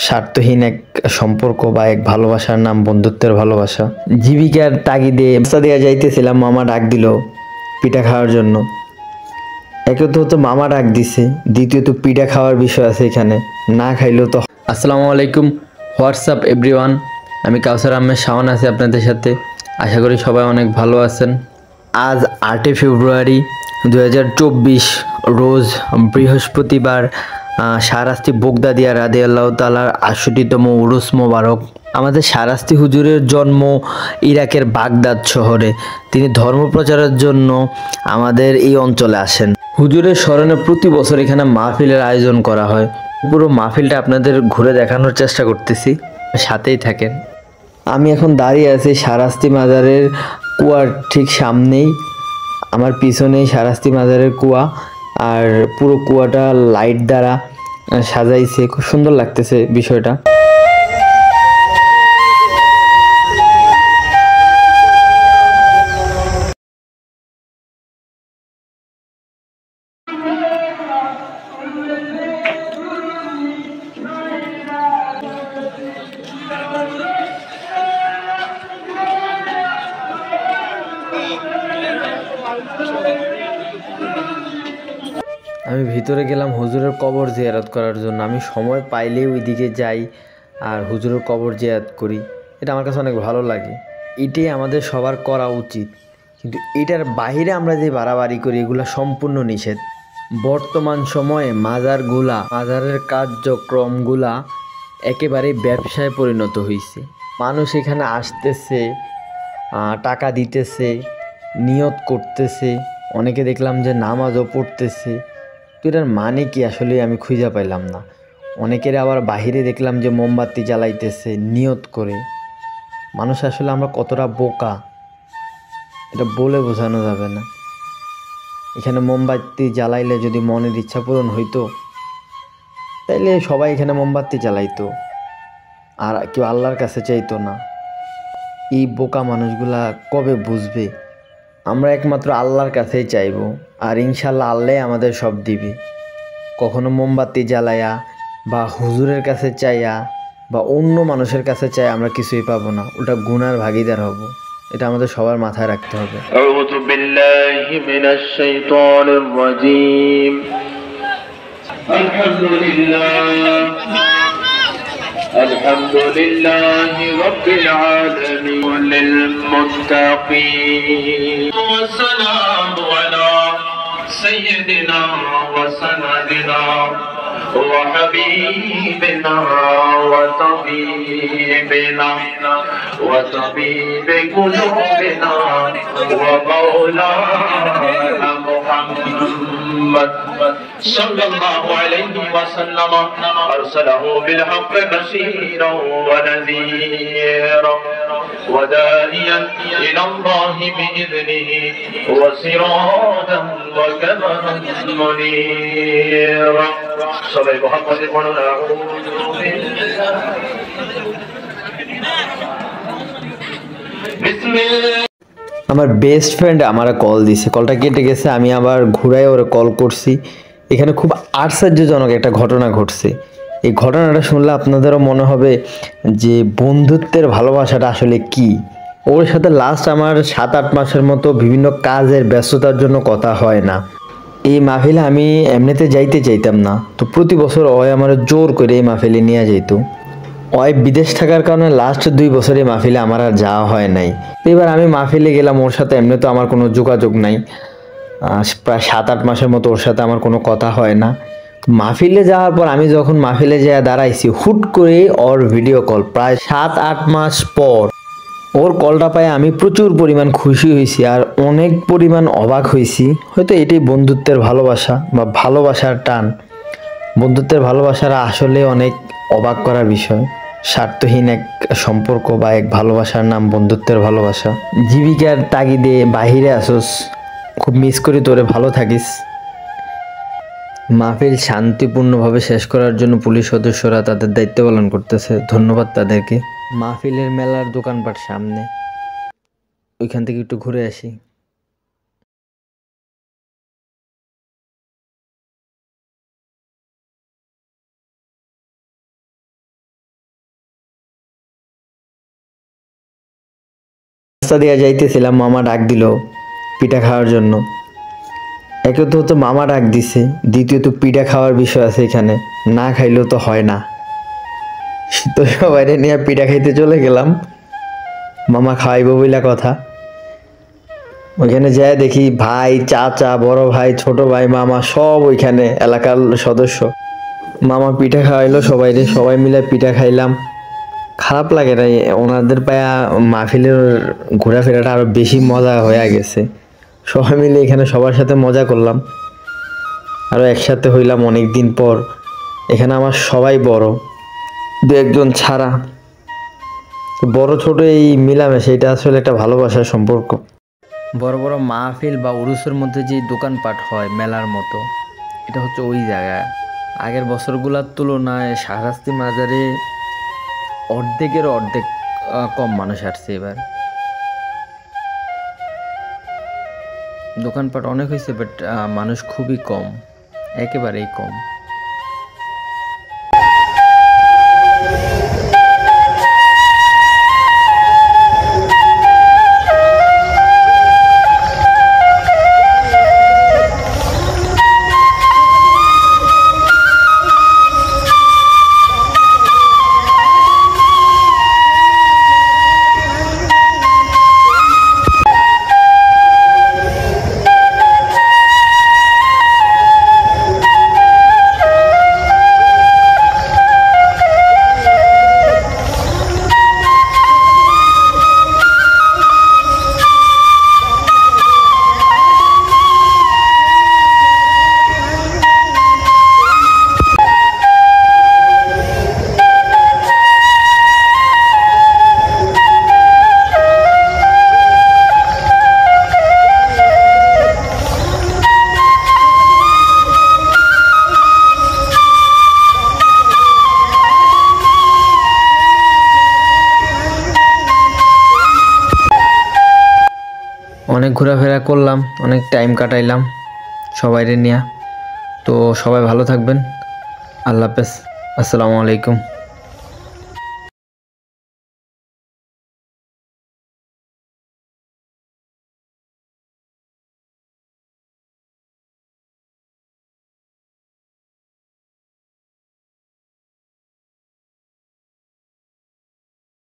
স্বার্থহীন এক সম্পর্ক বা এক ভালোবাসার নাম বন্ধুত্বের ভালোবাসা। জীবিকার তাগিদে রাস্তা দিয়ে যাইতেছিলাম, মামা ডাক দিল পিঠা খাওয়ার জন্য। একত মামা ডাক দিছে, দ্বিতীয়ত পিঠা খাওয়ার বিষয় আছে এখানে, না খাইলেও তো। আসসালামু আলাইকুম, হোয়াটসঅ্যাপ এভরিওয়ান। আমি কাউসার আহমেদ শাওন আছি আপনাদের সাথে। আশা করি সবাই অনেক ভালো আছেন। আজ 8 ফেব্রুয়ারি 2024 রোজ বৃহস্পতিবার। শাহরাস্তি বোগদাদিয়া রাদিয়াল্লাহু তাআলার ৬৮তম উরুস মোবারক। আমাদের শাহরাস্তি হুজুরের জন্ম ইরাকের বাগদাদ শহরে। তিনি ধর্ম প্রচারের জন্য আমাদের এই অঞ্চলে আসেন। হুজুরের স্মরণে প্রতি বছর এখানে মাহফিলের আয়োজন করা হয়। পুরো মাহফিলটা আপনাদের ঘুরে দেখানোর চেষ্টা করতেছি, সাথেই থাকেন। আমি এখন দাঁড়িয়ে আছি শাহরাস্তি মাজারের কুয়ার ঠিক সামনেই। আমার পিছনেই শাহরাস্তি মাজারের কুয়া, আর পুরো কুয়াটা লাইট দ্বারা সাজাইছে, খুব সুন্দর লাগতেছে বিষয়টা। আমি ভিতরে গেলাম হুজুরের কবর জিয়ারত করার জন্য। আমি সময় পাইলেই ওইদিকে যাই আর হুজুরের কবর জিয়ারত করি। এটা আমার কাছে অনেক ভালো লাগে। এটাই আমাদের সবার করা উচিত, কিন্তু এটার বাইরে আমরা যে বাড়াবাড়ি করি এগুলো সম্পূর্ণ নিষেধ। বর্তমান সময়ে মাজারের কার্যক্রমগুলা একেবারে ব্যবসায় পরিণত হয়েছে। মানুষ এখানে আসতেছে, টাকা দিতেছে, নিয়ত করতেছে, অনেকে দেখলাম যে নামাজও পড়তেছে। তো এটার মানে কি আসলে আমি খুঁজে পাইলাম না। অনেকের আবার বাহিরে দেখলাম যে মোমবাতি জ্বালাইতেছে নিয়ত করে। মানুষ আসলে আমরা কতটা বোকা এটা বলে বোঝানো যাবে না। এখানে মোমবাতি জ্বালাইলে যদি মনের ইচ্ছা পূরণ হইতো, তাইলে সবাই এখানে মোমবাতি জ্বালাইতো, আর কেউ আল্লাহর কাছে চাইতো না। এই বোকা মানুষগুলা কবে বুঝবে? আমরা একমাত্র আল্লাহর কাছেই চাইবো, আর ইনশাল্লাহ আল্লাহ আমাদের সব দিবে। কখনো মোমবাতি জ্বালায়া বা হুজুরের কাছে চাইয়া বা অন্য মানুষের কাছে চাই আমরা কিছুই পাবো না, ওটা গুনার ভাগীদার হব। এটা আমাদের সবার মাথায় রাখতে হবে। আউযু বিল্লাহি মিনাশ শাইতানির রাজীম। আলহামদুলিল্লাহি রাব্বিল আলামিন লিল মুত্তাকিন ওয়াসসালামু আলা সাইয়্যিদিনা ওয়া সানাদিনা وحبيبنا وطبيب قلوبنا ومولانا محمد صلى الله عليه وسلم أرسله بالحق بشيرا ونذيرا وداعيا إلى الله بإذنه وسراجا وقمرا منيرا সবাই মুহাম্মাদের মনোনা আমার বেস্ট ফ্রেন্ড আমার কল দিছে, কলটা কেটে গেছে। আমি আবার ঘুরাই ওরে কল করছি। এখানে খুব আশ্চর্যজনক একটা ঘটনা ঘটছে। এই ঘটনাটা শুনলে আপনাদেরও মনে হবে যে বন্ধুত্বের ভালোবাসাটা আসলে কি। ওর সাথে লাস্ট আমার 7-8 মাসের মতো বিভিন্ন কাজের ব্যস্ততার জন্য কথা হয় না। এই মাহফিলে আমি এমনিতে যাইতে চাইতাম না, তো প্রতি বছর ওই আমার জোর করে এই মাহফিলে নিয়ে যাইত। ওই বিদেশ থাকার কারণে লাস্ট 2 বছর এই মাহফিলে আমার আর যাওয়া হয় নাই। এবার আমি মাহফিলে গেলাম, ওর সাথে এমনি তো আমার কোনো যোগাযোগ নাই। প্রায় 7-8 মাসের মতো ওর সাথে আমার কোনো কথা হয় না। মাহফিলে যাওয়ার পর আমি যখন মাহফিলে যেয়ে দাঁড়াইছি, হুট করে ওর ভিডিও কল। প্রায় 7-8 মাস পর ওর কলটা পাই আমি প্রচুর পরিমাণ খুশি হয়েছি আর অনেক পরিমাণ অবাক হয়েছি। হয়তো এটাই বন্ধুত্বের ভালোবাসা বা ভালোবাসার টান। বন্ধুত্বের ভালোবাসারা আসলে অনেক অবাক করার বিষয়। স্বার্থহীন এক সম্পর্ক বা এক ভালোবাসার নাম বন্ধুত্বের ভালোবাসা। জীবিকার তাগিদে বাহিরে আসোস, খুব মিস করি তোরে, ভালো থাকিস। মাহফিল শান্তিপূর্ণভাবে শেষ করার জন্য পুলিশ সদস্যরা তাদের দায়িত্ব পালন করতেছে, ধন্যবাদ তাদেরকে। মাহফিলের মেলার দোকানপাট সামনে, ওইখান থেকে একটু ঘুরে আসি। রাস্তা দিয়ে যাইতেছিলাম, মামা ডাক দিল পিঠা খাওয়ার জন্য। একে তো মামা ডাক দিছে, দ্বিতীয়ত পিঠা খাওয়ার বিষয় আছে এখানে, না খাইলেও তো হয় না। তো সবাই নিয়ে পিঠা খাইতে চলে গেলাম, মামা খাওয়াইব বইলা কথা। ওইখানে যাই দেখি ভাই, চাচা, বড় ভাই, ছোট ভাই, মামা সব ওইখানে এলাকার সদস্য। মামা পিঠা খাওয়াইলো সবাই মিলে পিঠা খাইলাম। খারাপ লাগে না, ওনাদের পায়া মাহফিলের ঘোরাফেরাটা আরো বেশি মজা হয়ে গেছে। সবাই মিলে এখানে সবার সাথে মজা করলাম, আরো একসাথে হইলাম অনেক দিন পর। এখানে আমার সবাই বড়, দু একজন ছাড়া। বড় ছোট এই মিলামেশা, এটা আসলে একটা ভালোবাসার সম্পর্ক। বড় বড় মাহফিল বা উরুসের মধ্যে যে দোকানপাট হয় মেলার মতো, এটা হচ্ছে ওই জায়গায়। আগের বছরগুলোর তুলনায় শাহরাস্তি মাজারে অর্ধেকের অর্ধেক কম মানুষ আসছে এবার। দোকানপাট অনেক হয়েছে, বাট মানুষ খুবই কম, একেবারেই কম। অনেক ঘোরাফেরা করলাম, অনেক টাইম কাটাইলাম সবাইরে নিয়ে। তো সবাই ভালো থাকবেন, আল্লাহ হাফেজ, আসসালামু আলাইকুম।